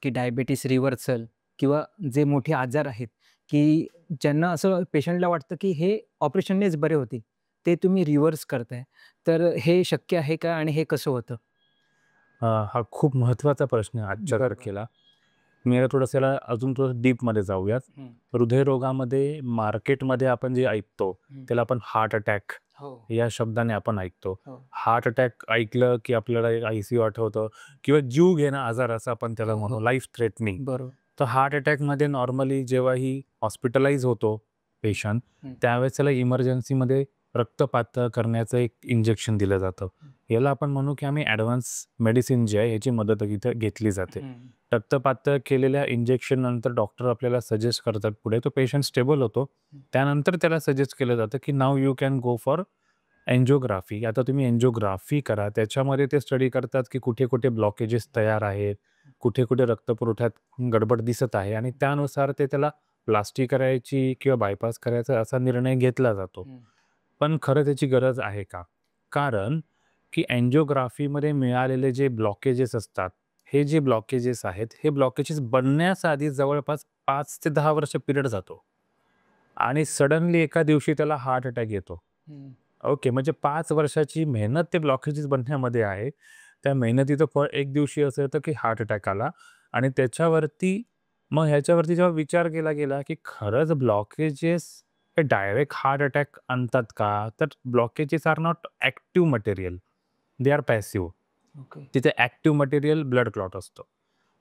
की diabetes reversal किंवा जे मोठे आजार आहेत, की ज्यांना असं पेशंटला वाटतं, की हे ऑपरेशननेच बरे होतील. ते तुम्ही रिव्हर्स करताय. तर हे शक्य आहे का आणि हे कसं होतं? हा खूप महत्त्वाचा प्रश्न आहे आजच्या बरोबर. तारखेला. मी आता थोडंसं याला अजून थोडं डीपमध्ये जाऊयात. हं, हृदयरोगामध्ये मार्केटमध्ये आपण जे ऐकतो, हं. त्याला आपण हार्ट अटॅक हो, या शब्दाने आपण ऐकतो. हो, हार्ट अटॅक ऐकलं की आपल्याला एक ICU आठवतं किंवा जीव घेणं आजार असं आपण त्याला हो, म्हणू, हो. Life threatening. बरोबर. तर हार्ट अटॅकमध्ये नॉर्मली जेव्हाही हॉस्पिटलाइज होतो हं, पेशंट, हं, त्यावेळेस त्याला इमर्जन्सीमध्ये रक्तपातळ करण्याचं एक इंजेक्शन दिलं जातं. हं, याला आपण म्हणू की आम्ही ॲडव्हान्स मेडिसिन जी आहे याची मदत इथं घेतली जाते. हं, रक्तपातळ केलेल्या इंजेक्शन नंतर डॉक्टर आपल्याला सजेस्ट करतात पुढे तो पेशंट स्टेबल होतो. हं. त्यानंतर त्याला सजेस्ट केलं जातं की now you can go for angiography. आता तुम्ही एन्जिओग्राफी करा. त्याच्यामध्ये ते स्टडी करतात की कुठे-कुठे ब्लॉकेजेस तयार आहेत, कुठे-कुठे रक्तपुरवठ्यात गडबड दिसत आहे आणि त्यानुसार ते त्याला प्लास्टी करायची किंवा बायपास करायचा असा निर्णय घेतला जातो. हं, पण खरं त्याची गरज आहे का? कारण की एन्जिओग्राफीमध्ये मिळालेले जे ब्लॉकेजेस असतात, हे जे ब्लॉकेजेस आहेत, हे ब्लॉकेजेस बनण्याच्या जवळपास 5 ते 10 वर्ष पिरियड जातो आणि सडनली एका दिवशी त्याला हार्ट अटॅक येतो. हं, ओके, म्हणजे 5 वर्षाची मेहनत ते ब्लॉकेजेस बनण्यामध्ये आहे. त्या मेहनतीचं फळ एक दिवशी असं येतं, की हार्ट अटॅक आला आणि त्याच्यावरती मग ह्याच्यावरती जेव्हा विचार केला गेला, की खरंच ब्लॉकेजेस हे डायरेक्ट हार्ट अटॅक आणतात का? तर blockages are not active material, they are passive. Okay. तिथे ॲक्टिव्ह मटेरियल ब्लड क्लॉट असतो.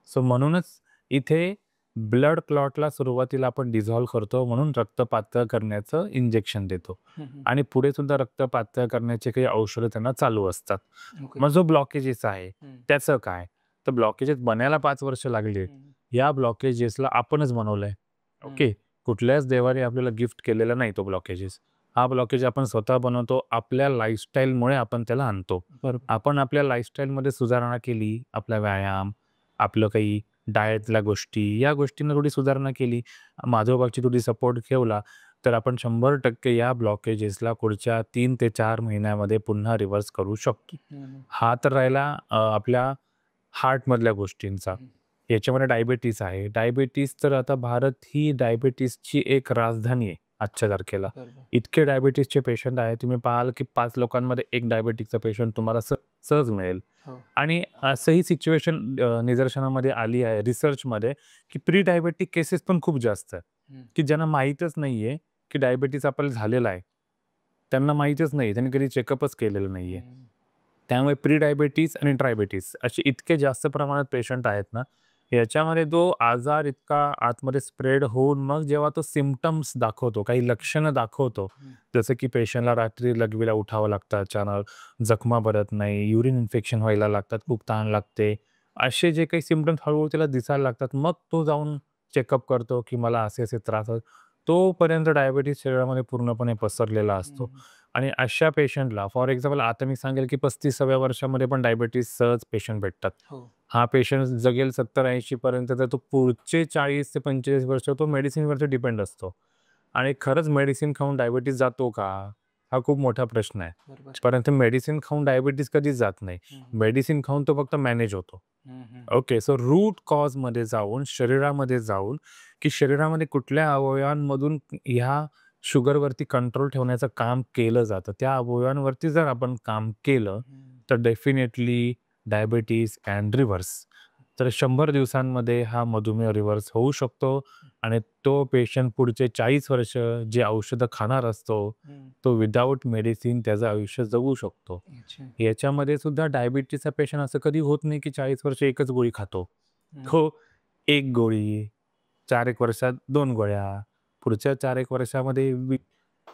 सो म्हणूनच इथे ब्लड क्लॉटला सुरुवातीला आपण डिझॉल्व्ह करतो म्हणून रक्त पातळ करण्याचं इंजेक्शन देतो. हं, हं. आणि पुढे सुद्धा रक्त पातळ करण्याचे काही औषधं त्यांना चालू असतात. ओके. मग जो ब्लॉकेजेस आहे, हं, त्याचं काय? तर ब्लॉकेजेस बनायला 5 वर्ष लागली. हं, या ब्लॉकेजेसला आपणच बनवलंय. हं. ओके. कुठल्याच देवाने आपल्याला गिफ्ट केलेला नाही तो ब्लॉकेजेस. हा ब्लॉकेज आपण स्वतः बनवतो. आपल्या लाईफस्टाईलमुळे आपण त्याला आणतो. बरोबर. आपण आपल्या लाईफस्टाईलमध्ये सुधारणा केली, आपला व्यायाम, आपलं काही डाएटल्या गोष्टी, या गोष्टींना थोडी सुधारणा केली, माधोबागची थोडी सपोर्ट ठेवला, तर आपण 100% या ब्लॉकेजेसला पुढच्या 3 ते 4 महिन्यामध्ये पुन्हा रिव्हर्स करू शकतो. हं, हं, हा तर राहिला आपल्या हार्टमधल्या गोष्टींचा. हं. याच्यामध्ये डायबिटीज आहे. डायबिटीज तर आता भारत ही डायबिटीजची एक राजधानी आहे आजच्या तारखेला. बरोबर. इतके डायबिटीजचे पेशंट आहेत. तुम्ही पाहाल की 5 लोकांमध्ये 1 डायबिटीजचा पेशंट तुम्हाला सहज मिळेल. हो. आणि असंही सिच्युएशन निदर्शनामध्ये आली आहे रिसर्चमध्ये, की प्री डायबिटिक केसेस पण खूप जास्त आहेत, हं, की ज्यांना माहीतच नाहीये, की डायबिटीज आपल्याला झालेला आहे. त्यांना माहीतच नाही. त्यांनी कधी चेकअपच केलेलं नाहीये. हं. त्यामुळे प्री डायबिटीज आणि डायबिटीज असे इतके जास्त प्रमाणात पेशंट आहेत ना, याच्यामध्ये तो आजार इतका आतमध्ये स्प्रेड होऊन मग जेव्हा तो सिम्प्टम्स दाखवतो, काही लक्षणं दाखवतो, हं, जसं की पेशंटला रात्री लघवीला उठावं लागतं अचानक, जखमा भरत नाही, युरिन इन्फेक्शन व्हायला लागतात, खूप तहान लागते. असे जे काही सिम्प्टम्स हळू त्याला दिसायला लागतात, मग तो जाऊन चेकअप करतो, की मला असे-असे त्रास होतात. तोपर्यंत डायबिटीज शरीरामध्ये पूर्णपणे पसरलेला असतो. हं. आणि अशा पेशंटला फॉर एक्झाम्पल आता मी सांगेल, की 35व्या वर्षामध्ये पण डायबिटीज सहज पेशंट भेटतात. हो. हा पेशंट जगेल 70-80 पर्यंत, तर तो पुढचे 40 ते 45 वर्ष तो मेडिसिनवरती डिपेंड असतो. आणि खरंच मेडिसिन खाऊन डायबिटीज जातो का? हा खूप मोठा प्रश्न आहे. बरोबर. परंतु मेडिसिन खाऊन डायबिटीज कधीच जात नाही. हं, हं. मेडिसिन खाऊन तो फक्त मॅनेज होतो. हं, हं. ओके. सो रूट कॉजमध्ये जाऊन, शरीरामध्ये जाऊन, की शरीरामध्ये कुठल्या अवयवांमधून ह्या शुगरवरती कंट्रोल ठेवण्याचं काम केलं जातं. त्या अवयवांवरती जर आपण काम केलं, हं. तर डेफिनेटली डायबिटीज कॅन रिव्हर्स. तर 100 दिवसांमध्ये हा मधुमेह रिव्हर्स होऊ शकतो आणि तो पेशंट पुढचे 40 वर्ष जे औषधं खाणार असतो, हं. तो विदाऊट मेडिसिन त्याचं आयुष्य जगू शकतो. अच्छा. याच्यामध्ये सुद्धा डायबिटीजचा पेशंट असं कधी होत नाही, की 40 वर्ष एकच गोळी खातो. हं. हो, 1 गोळी, 4 एक वर्षात 2 गोळ्या, पुढच्या 4 एक वर्षामध्ये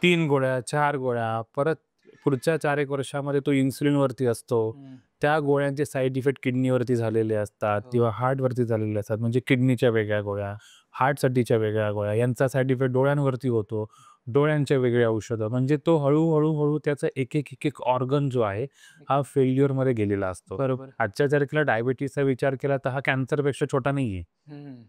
3 गोळ्या, 4 गोळ्या, परत पुढच्या 4 एक वर्षामध्ये तो इन्सुलिनवरती असतो. हं. त्या गोळ्यांचे साइड इफेक्ट किडनीवरती झालेले असतात हो. किंवा हार्टवरती झालेले असतात. म्हणजे किडनीच्या वेगळ्या गोळ्या, हार्टसाठीच्या वेगळ्या गोळ्या, यांचा साइड इफेक्ट डोळ्यांवरती होतो. डोळ्यांच्या वेगळी औषधं. म्हणजे तो हळू त्याचा एक ऑर्गन जो आहे, हा फेल्युअरमध्ये गेलेला असतो. बरोबर. आजच्या तारखेला डायबिटीजचा विचार केला तर हा कॅन्सरपेक्षा छोटा नाहीये. हं.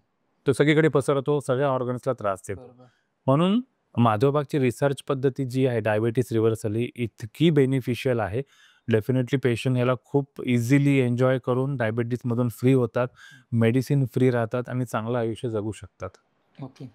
तो सगळीकडे पसरतो, सगळ्या ऑर्गन्सला त्रास देतो. बरोबर. म्हणून माधवबागची रिसर्च पद्धती जी आहे डायबिटीज रिव्हर्सल ही इतकी बेनिफिशियल आहे डेफिनेटली पेशंट ह्याला खूप इझिली एन्जॉय करून डायबिटीजमधून फ्री होतात, मेडिसिन फ्री राहतात आणि चांगलं आयुष्य जगू शकतात. ओके.